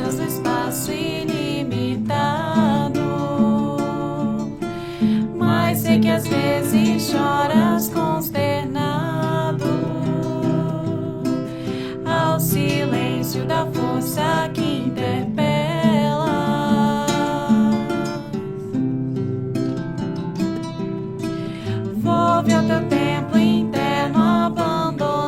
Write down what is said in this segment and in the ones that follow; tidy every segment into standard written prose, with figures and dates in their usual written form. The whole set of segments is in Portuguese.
perdidas no espaço ilimitado. Mas sei que às vezes choras consternado ao silêncio da força que interpela. Volve ao teu templo interno abandonado,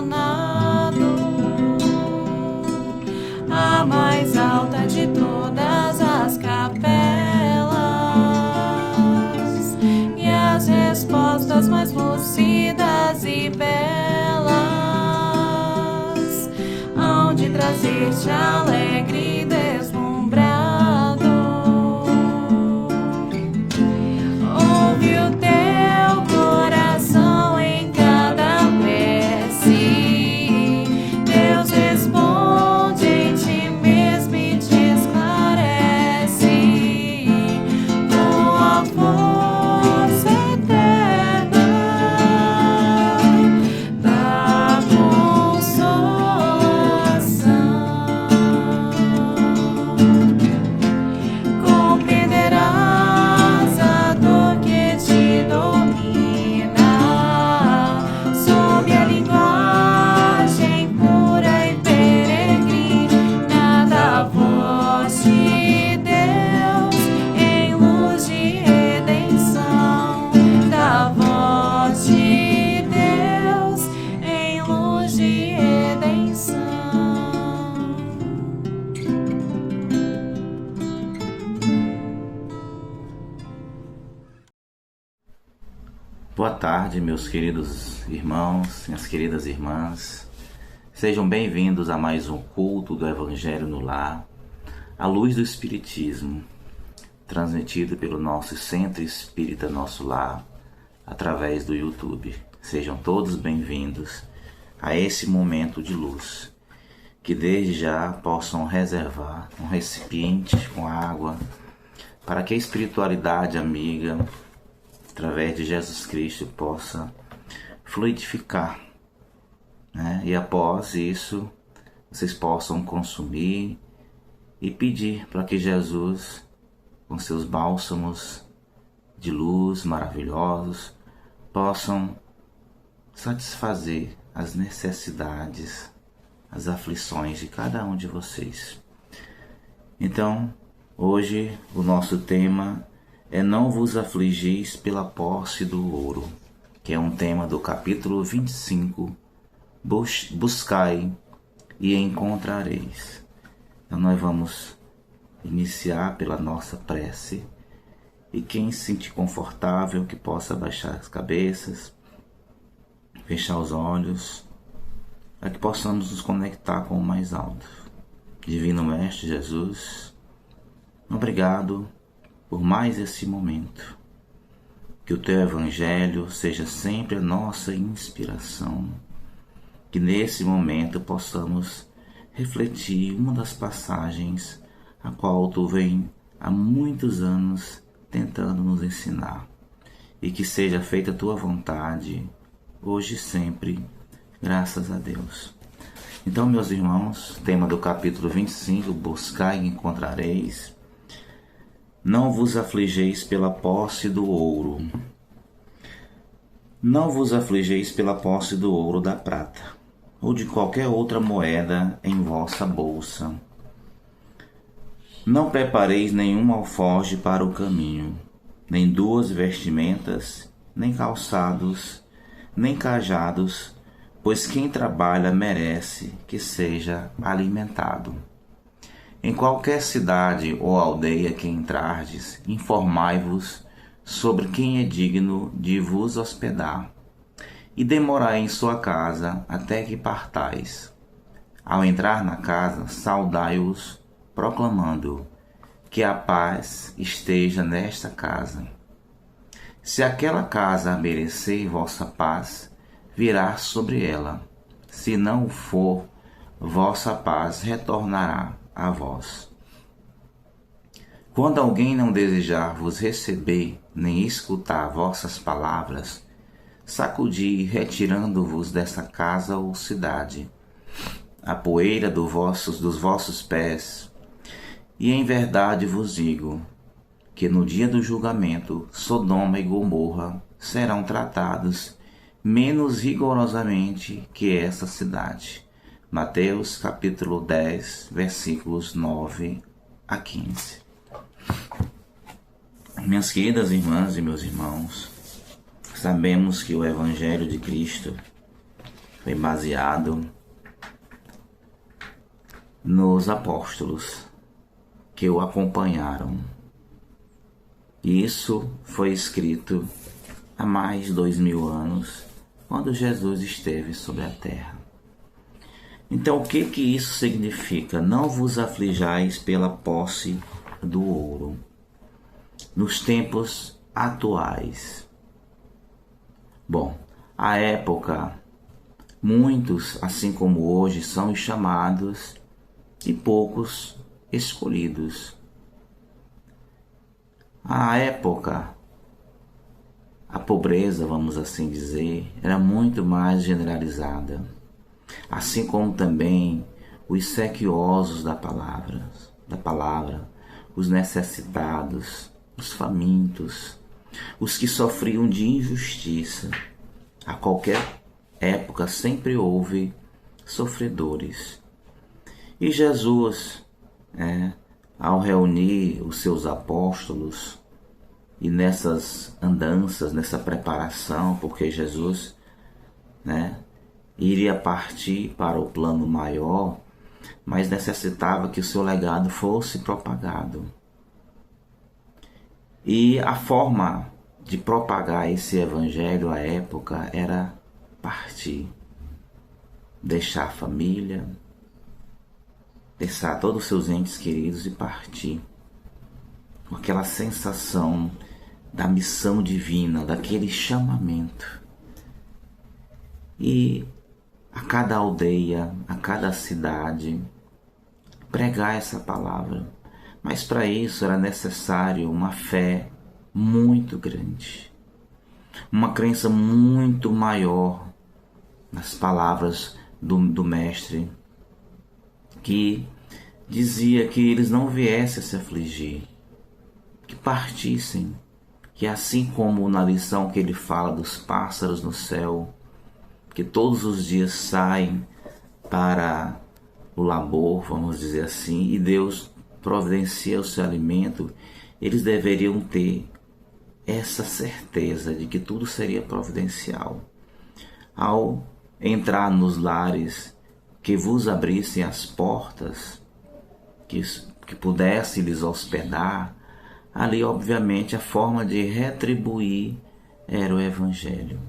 a mais alta de todas as capelas, e as respostas mais lúcidas e belas hão de trazer-te alegre e deslumbrado. Ouve o teu coração em cada prece, Deus responde em ti mesmo e te esclarece com a força eterna da consolação. Compreenderás a dor que te domina sob a linguagem pura e peregrina da voz de Deus em luz de redenção, da voz de Deus em luz de redenção. Boa tarde, meus queridos irmãos, minhas queridas irmãs. Sejam bem-vindos a mais um culto do Evangelho no Lar, à luz do Espiritismo, transmitido pelo nosso Centro Espírita Nosso Lar, através do YouTube. Sejam todos bem-vindos a esse momento de luz, que desde já possam reservar um recipiente com água, para que a espiritualidade amiga, através de Jesus Cristo, possa fluidificar, né? E após isso, vocês possam consumir e pedir para que Jesus, com seus bálsamos de luz maravilhosos, possam satisfazer as necessidades, as aflições de cada um de vocês. Então, hoje o nosso tema é não vos afligis pela posse do ouro, que é um tema do capítulo 25, buscai e encontrareis. Então nós vamos iniciar pela nossa prece, e quem se sentir confortável que possa baixar as cabeças, fechar os olhos, para que possamos nos conectar com o mais alto. Divino Mestre Jesus, obrigado por mais esse momento. Que o teu Evangelho seja sempre a nossa inspiração. Que nesse momento possamos refletir uma das passagens a qual tu vem há muitos anos tentando nos ensinar. E que seja feita a tua vontade, hoje e sempre, graças a Deus. Então, meus irmãos, tema do capítulo 25, buscai e encontrareis. Não vos afligeis pela posse do ouro. Não vos afligeis pela posse do ouro, da prata, ou de qualquer outra moeda em vossa bolsa. Não prepareis nenhum alforje para o caminho, nem duas vestimentas, nem calçados, nem cajados, pois quem trabalha merece que seja alimentado. Em qualquer cidade ou aldeia que entrardes, informai-vos sobre quem é digno de vos hospedar, e demorai em sua casa até que partais. Ao entrar na casa, saudai-os, proclamando que a paz esteja nesta casa. Se aquela casa merecer vossa paz, virá sobre ela. Se não o for, vossa paz retornará a vós. Quando alguém não desejar vos receber, nem escutar vossas palavras, sacudi, retirando-vos dessa casa ou cidade, a poeira dos vossos pés, E em verdade vos digo que no dia do julgamento Sodoma e Gomorra serão tratados menos rigorosamente que essa cidade. Mateus capítulo 10, versículos 9 a 15. Minhas queridas irmãs e meus irmãos, sabemos que o Evangelho de Cristo foi baseado nos apóstolos que o acompanharam. E isso foi escrito há mais de 2000 anos, quando Jesus esteve sobre a terra. Então, o que isso significa? Não vos aflijais pela posse do ouro. Nos tempos atuais. Bom, à época, muitos, assim como hoje, são os chamados e poucos escolhidos. À época, a pobreza, vamos assim dizer, era muito mais generalizada, assim como também os sequiosos da palavra, os necessitados, os famintos, os que sofriam de injustiça. A qualquer época sempre houve sofredores. E Jesus, ao reunir os seus apóstolos, e nessas andanças, nessa preparação, porque Jesus iria partir para o plano maior, mas necessitava que o seu legado fosse propagado. E a forma de propagar esse evangelho à época era partir, deixar a família, deixar todos os seus entes queridos e partir, com aquela sensação da missão divina, daquele chamamento. E a cada aldeia, a cada cidade, pregar essa palavra. Mas para isso era necessário uma fé muito grande, uma crença muito maior nas palavras do Mestre, que dizia que eles não viessem a se afligir, que partissem, que assim como na lição que ele fala dos pássaros no céu, que todos os dias saem para o labor, vamos dizer assim, e Deus providencia o seu alimento, eles deveriam ter essa certeza de que tudo seria providencial. Ao entrar nos lares, que vos abrissem as portas, que pudesse lhes hospedar, ali obviamente a forma de retribuir era o Evangelho.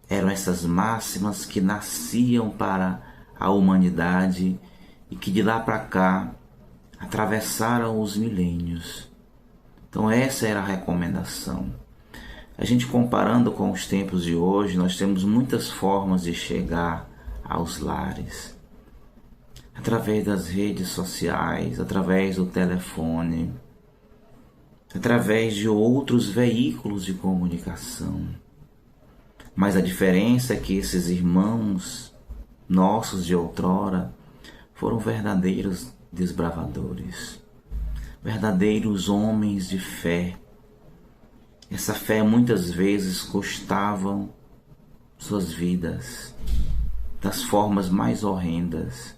Eram essas máximas que nasciam para a humanidade e que de lá para cá atravessaram os milênios. Então essa era a recomendação. A gente comparando com os tempos de hoje, nós temos muitas formas de chegar aos lares. Através das redes sociais, através do telefone, através de outros veículos de comunicação. Mas a diferença é que esses irmãos nossos de outrora foram verdadeiros desbravadores, verdadeiros homens de fé. Essa fé muitas vezes custavam suas vidas das formas mais horrendas.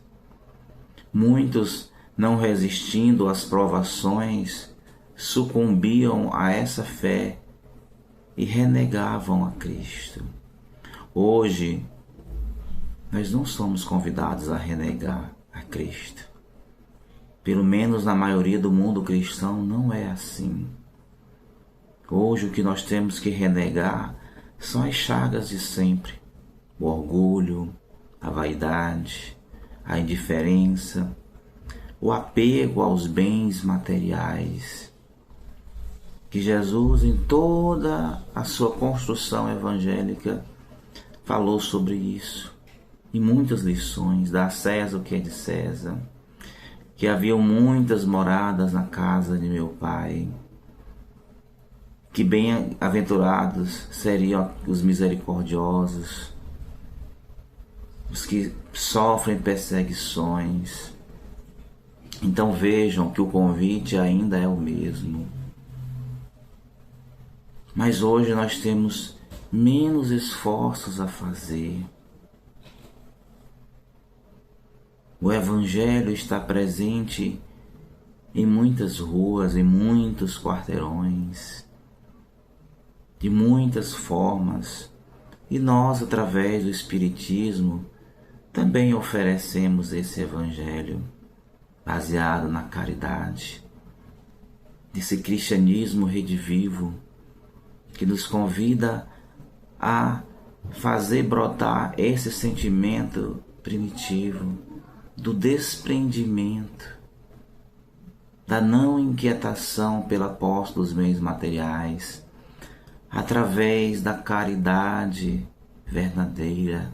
Muitos, não resistindo às provações, sucumbiam a essa fé e renegavam a Cristo. Hoje, nós não somos convidados a renegar a Cristo. Pelo menos na maioria do mundo cristão não é assim. Hoje o que nós temos que renegar são as chagas de sempre. O orgulho, a vaidade, a indiferença, o apego aos bens materiais. Que Jesus, em toda a sua construção evangélica, falou sobre isso. Em muitas lições, dá a César o que é de César, que haviam muitas moradas na casa de meu Pai, que bem-aventurados seriam os misericordiosos, os que sofrem perseguições, Então vejam que o convite ainda é o mesmo. Mas hoje nós temos menos esforços a fazer. O Evangelho está presente em muitas ruas, em muitos quarteirões, de muitas formas. E nós, através do Espiritismo, também oferecemos esse Evangelho baseado na caridade, desse cristianismo redivivo que nos convida a fazer brotar esse sentimento primitivo do desprendimento, da não inquietação pela posse dos bens materiais, através da caridade verdadeira,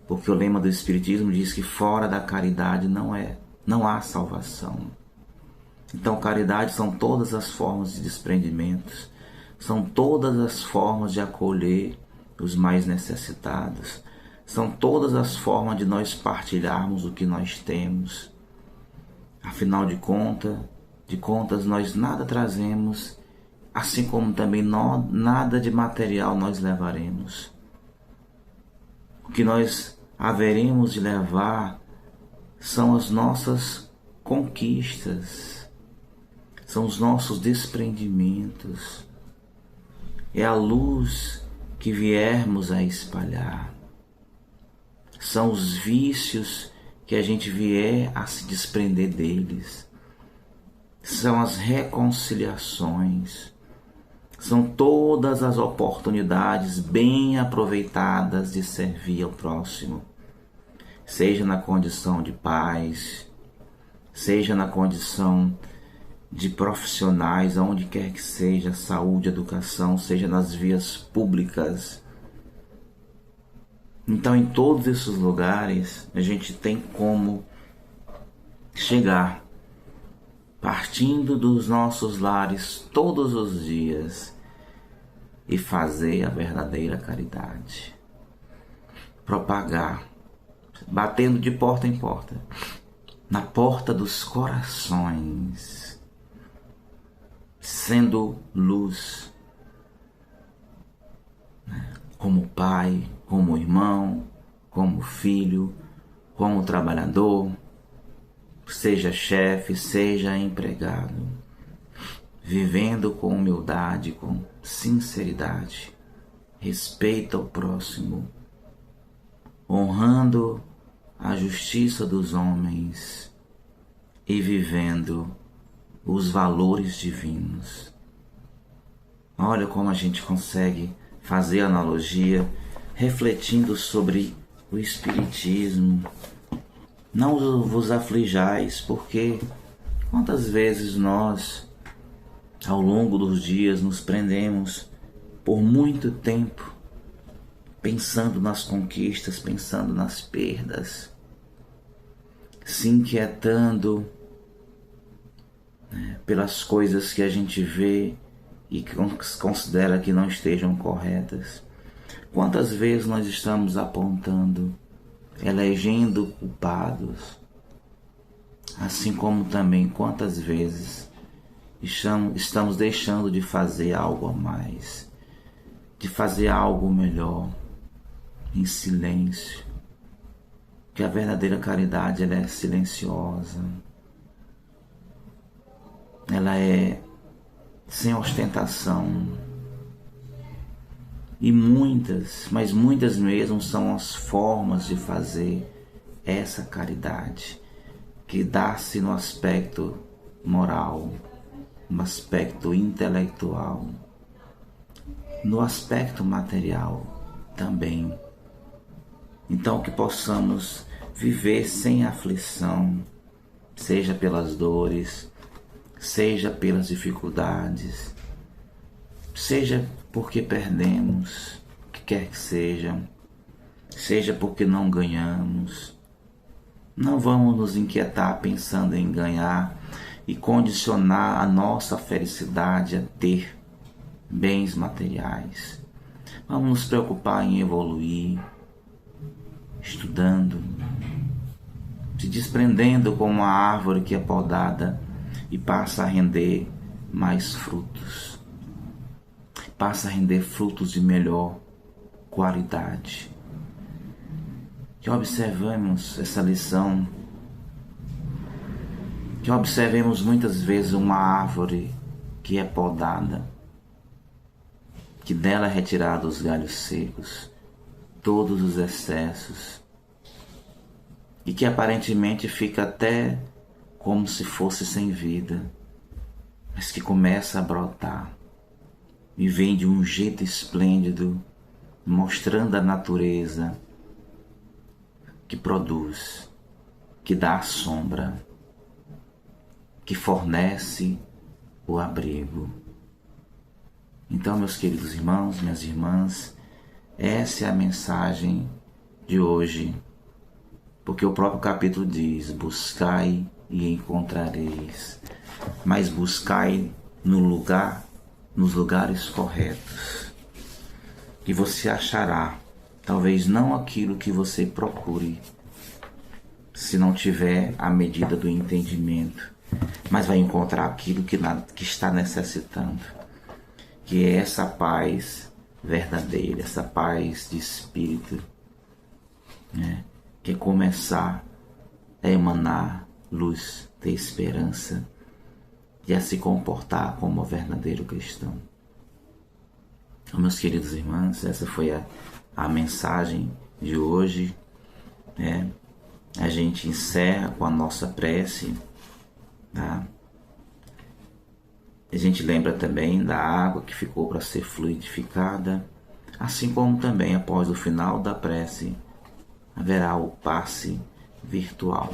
porque o lema do Espiritismo diz que fora da caridade não há salvação. Então, caridade são todas as formas de desprendimentos, são todas as formas de acolher os mais necessitados, são todas as formas de nós partilharmos o que nós temos. Afinal de contas, nós nada trazemos, assim como também nada de material nós levaremos. O que nós haveremos de levar são as nossas conquistas, são os nossos desprendimentos, é a luz que viermos a espalhar, são os vícios que a gente vier a se desprender deles, são as reconciliações, são todas as oportunidades bem aproveitadas de servir ao próximo, seja na condição de pais, seja na condição de profissionais, aonde quer que seja, saúde, educação, seja nas vias públicas. Então, em todos esses lugares, a gente tem como chegar, partindo dos nossos lares todos os dias, e fazer a verdadeira caridade. Propagar, batendo de porta em porta, na porta dos corações, sendo luz, como pai, como irmão, como filho, como trabalhador, seja chefe, seja empregado, vivendo com humildade, com sinceridade, respeito ao próximo, honrando a justiça dos homens e vivendo os valores divinos. Olha como a gente consegue fazer analogia, refletindo sobre o Espiritismo. Não vos aflijais, porque quantas vezes nós, ao longo dos dias, nos prendemos por muito tempo pensando nas conquistas, pensando nas perdas, se inquietando pelas coisas que a gente vê e que considera que não estejam corretas. Quantas vezes nós estamos apontando, elegendo culpados, assim como também quantas vezes estamos deixando de fazer algo a mais, de fazer algo melhor, em silêncio. Que a verdadeira caridade, ela é silenciosa, ela é sem ostentação, e muitas, mas muitas mesmo, são as formas de fazer essa caridade, que dá-se no aspecto moral, no aspecto intelectual, no aspecto material também. Então, que possamos viver sem aflição, seja pelas dores, seja pelas dificuldades, seja porque perdemos, o que quer que seja porque não ganhamos. Não vamos nos inquietar pensando em ganhar e condicionar a nossa felicidade a ter bens materiais. Vamos nos preocupar em evoluir, estudando, se desprendendo como uma árvore que é podada e passa a render mais frutos, passa a render frutos de melhor qualidade. Que observemos essa lição, que observemos muitas vezes uma árvore que é podada, que dela é retirado os galhos secos, todos os excessos, e que aparentemente fica até como se fosse sem vida, mas que começa a brotar e vem de um jeito esplêndido, mostrando a natureza que produz, que dá a sombra, que fornece o abrigo. Então, meus queridos irmãos, minhas irmãs, essa é a mensagem de hoje, porque o próprio capítulo diz: buscai e encontrareis, mas buscai nos lugares corretos, e você achará, talvez não aquilo que você procure, se não tiver a medida do entendimento, mas vai encontrar aquilo que está necessitando, que é essa paz verdadeira, essa paz de espírito, né? Que é começar a emanar luz, ter esperança e a se comportar como um verdadeiro cristão. Então, meus queridos irmãos, essa foi a mensagem de hoje, né? A gente encerra com a nossa prece, tá? A gente lembra também da água que ficou para ser fluidificada, assim como também após o final da prece haverá o passe virtual.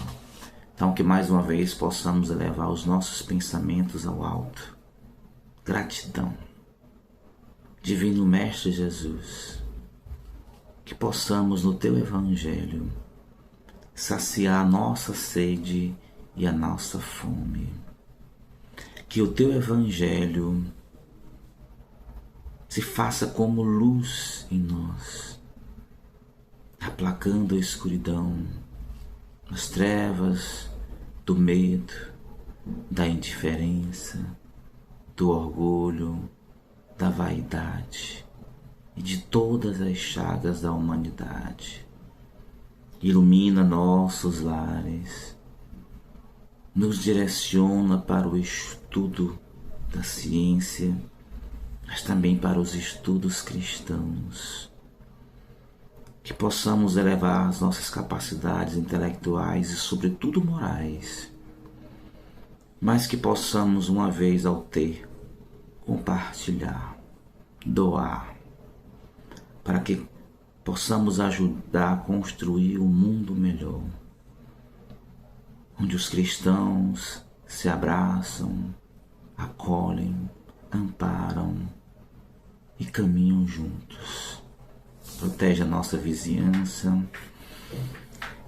Então, que mais uma vez possamos elevar os nossos pensamentos ao alto. Gratidão. Divino Mestre Jesus, que possamos no Teu Evangelho saciar a nossa sede e a nossa fome. Que o Teu Evangelho se faça como luz em nós, aplacando a escuridão, as trevas do medo, da indiferença, do orgulho, da vaidade e de todas as chagas da humanidade. Ilumina nossos lares, nos direciona para o estudo da ciência, mas também para os estudos cristãos. Que possamos elevar as nossas capacidades intelectuais e, sobretudo, morais, mas que possamos, uma vez ao ter, compartilhar, doar, para que possamos ajudar a construir um mundo melhor, onde os cristãos se abraçam, acolhem, amparam e caminham juntos. Protege a nossa vizinhança,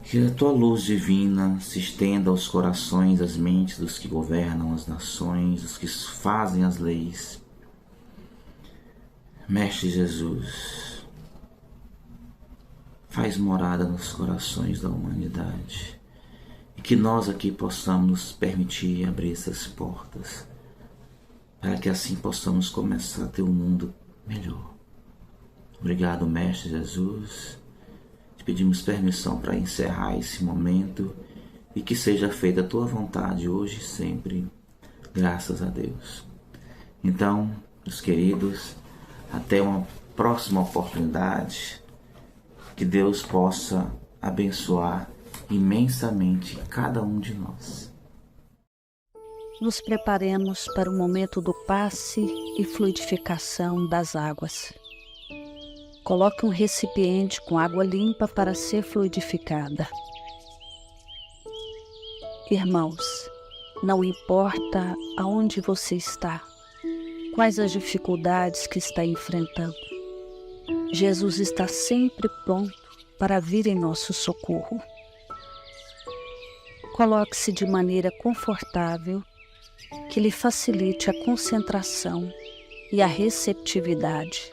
que a Tua luz divina se estenda aos corações, às mentes dos que governam as nações, dos que fazem as leis. Mestre Jesus, faz morada nos corações da humanidade, e que nós aqui possamos nos permitir abrir essas portas, para que assim possamos começar a ter um mundo melhor. Obrigado, Mestre Jesus. Te pedimos permissão para encerrar esse momento e que seja feita a Tua vontade hoje e sempre. Graças a Deus. Então, meus queridos, até uma próxima oportunidade. Que Deus possa abençoar imensamente cada um de nós. Nos preparemos para o momento do passe e fluidificação das águas. Coloque um recipiente com água limpa para ser fluidificada. Irmãos, não importa aonde você está, quais as dificuldades que está enfrentando, Jesus está sempre pronto para vir em nosso socorro. Coloque-se de maneira confortável, que lhe facilite a concentração e a receptividade.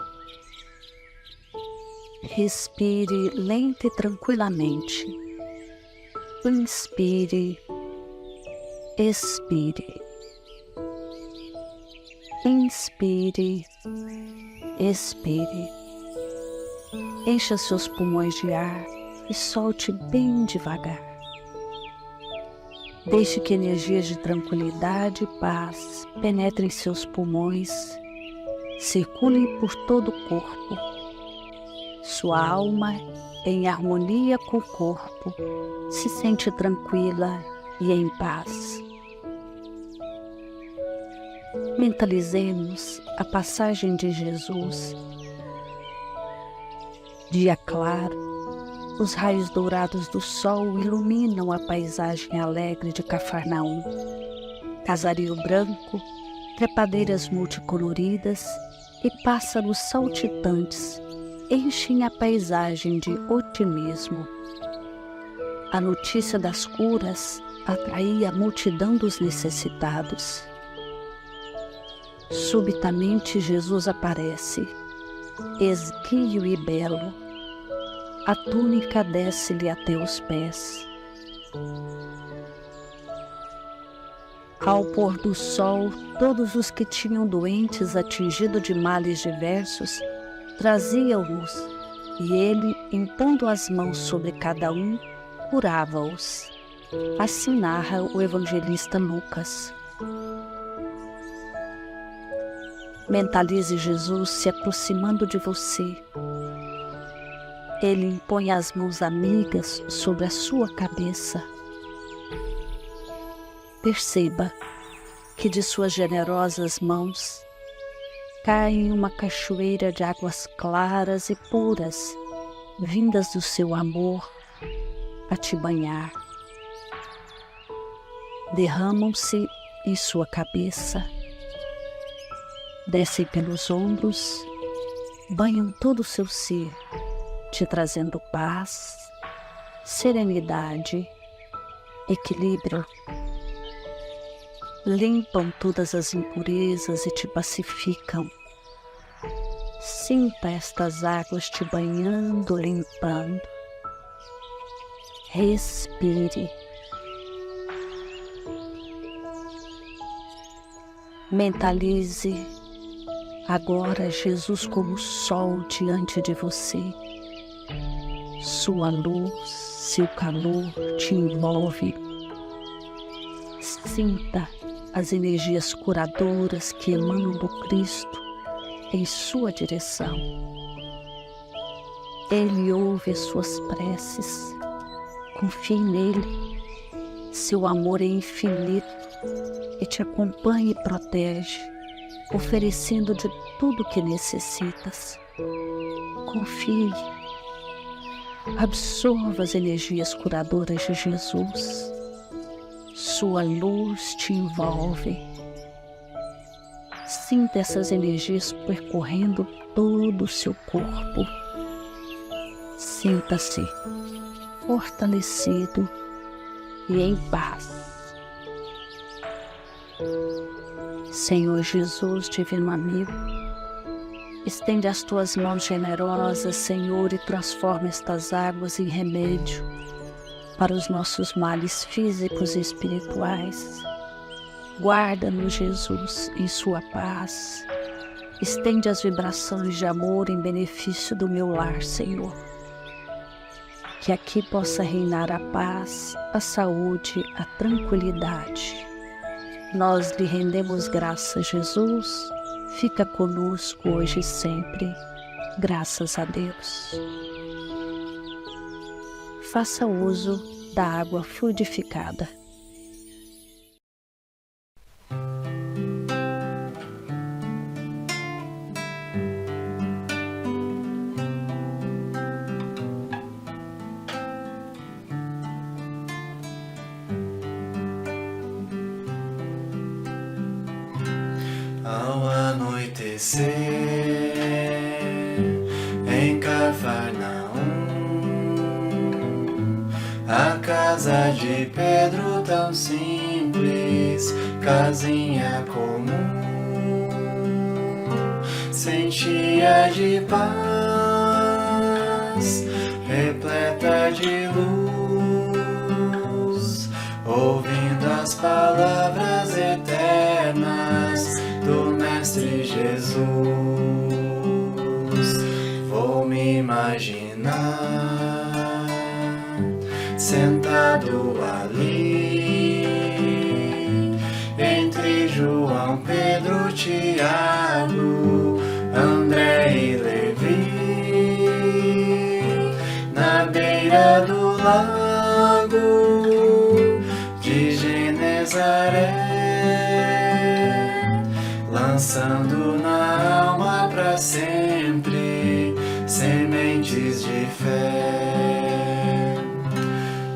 Respire lenta e tranquilamente. Inspire, expire. Inspire, expire. Encha seus pulmões de ar e solte bem devagar. Deixe que energias de tranquilidade e paz penetrem seus pulmões, circulem por todo o corpo. Sua alma, em harmonia com o corpo, se sente tranquila e em paz. Mentalizemos a passagem de Jesus. Dia claro, os raios dourados do sol iluminam a paisagem alegre de Cafarnaum. Casario branco, trepadeiras multicoloridas e pássaros saltitantes enchem a paisagem de otimismo. A notícia das curas atraía a multidão dos necessitados. Subitamente Jesus aparece, esguio e belo. A túnica desce-lhe até os pés. Ao pôr do sol, todos os que tinham doentes atingidos de males diversos traziam-nos, e ele, impondo as mãos sobre cada um, curava-os. Assim narra o evangelista Lucas. Mentalize Jesus se aproximando de você. Ele impõe as mãos amigas sobre a sua cabeça. Perceba que de suas generosas mãos cai uma cachoeira de águas claras e puras, vindas do seu amor a te banhar. Derramam-se em sua cabeça, descem pelos ombros, banham todo o seu ser, te trazendo paz, serenidade, equilíbrio. Limpam todas as impurezas e te pacificam. Sinta estas águas te banhando, limpando. Respire. Mentalize agora Jesus como sol diante de você. Sua luz, seu calor te envolve. Sinta as energias curadoras que emanam do Cristo em sua direção. Ele ouve as suas preces. Confie nele. Seu amor é infinito e te acompanha e protege, oferecendo de tudo que necessitas. Confie. Absorva as energias curadoras de Jesus. Sua luz te envolve. Sinta essas energias percorrendo todo o seu corpo. Sinta-se fortalecido e em paz. Senhor Jesus, divino amigo, estende as tuas mãos generosas, Senhor, e transforma estas águas em remédio para os nossos males físicos e espirituais. Guarda-nos, Jesus, em sua paz. Estende as vibrações de amor em benefício do meu lar, Senhor. Que aqui possa reinar a paz, a saúde, a tranquilidade. Nós lhe rendemos graças, Jesus. Fica conosco hoje e sempre. Graças a Deus. Faça uso da água fluidificada. Ao anoitecer em Cafarnaum, a casa de Pedro tão simples, casinha comum, sentia de paz, repleta de luz. ouvindo as palavras eternas do Mestre Jesus. Vou me imaginar sentado ali entre João, Pedro, Tiago, André e Levi, na beira do lago de Genezaré, lançando na alma para sempre sementes de fé.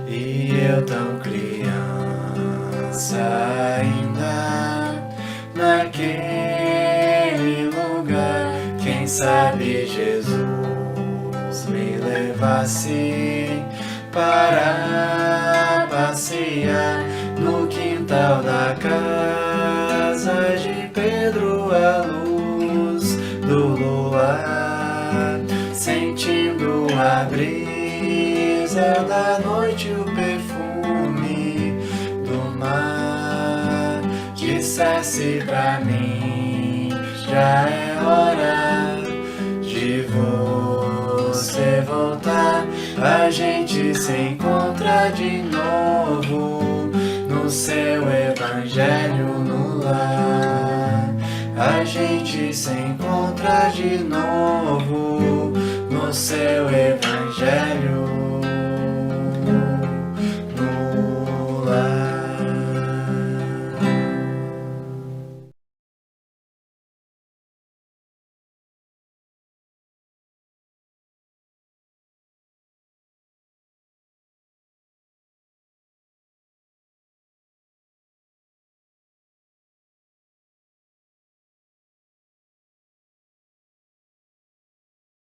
E eu tão criança ainda naquele lugar, quem sabe Jesus me levasse para passear no quintal da casa de Pedro à luz do luar, sentindo a brisa da noite, o perfume do mar. Dissesse pra mim, já é hora de você voltar. A gente se encontra de novo no seu evangelho no lar. A gente se encontra de novo no seu evangelho